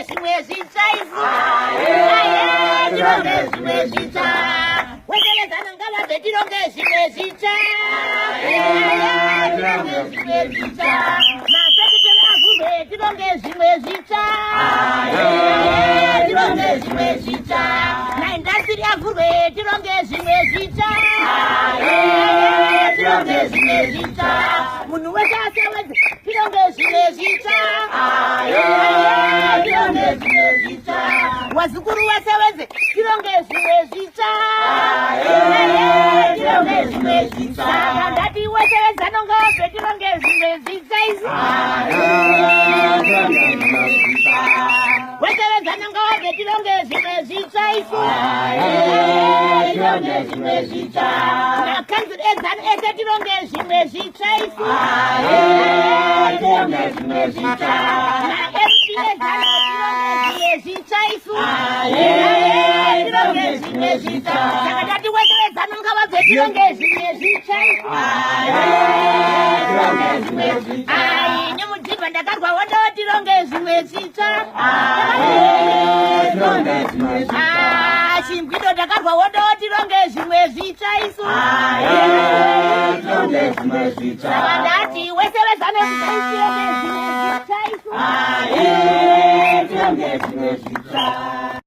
zvimwe zvitsva isu. Tironge zvimwe zvitsva. Weteredzana ngavabve tironge zvimwe zvitsva. Tironge zvimwe zvitsva. Masekiteri avhurwe tironge zvimwe zvitsva. Tironge zvimwe zvitsva. Naindasitiri avhurwe tironge zvimwe zvitsva. Tironge zvimwe zvitsva. Munhu wese asevenze tironge zvimwe zvitsva. Tironge zvimwe zvitsva. Wazukuru wasevenze tironge zvimwe zvitsva. Tironge zvimwe zvitsva. Ndati wasevenzana ngavabve tironge zvimwe zvitsva isu. Wasevenzana ngavabve tironge zvimwe zvitsva isu. Tironge zvimwe zvitsva. Makanzuru enzano ese tironge zvimwe zvitsva isu. Tironge zvimwe zvitsva. Ma-MP enzano tironge zvimwe zvitsva isu. Tironge zvimwe zvitsva. Saka ndati wasevenzana ngavabve tironge zvimwe zvitsva isu. Tironge zvimwe zvitsva. Nyamujibva ndakarwa wondo tironge zvimwe zvitsva. Tironge zvimwe zvitsva. Chimbwido ndakarwa wondo tironge zvimwe zvitsva isu. Tironge zvimwe zvitsva. Saka ndati wasevenzana tironge zvimwe zvitsva isu. Tironge zvimwe zvitsva.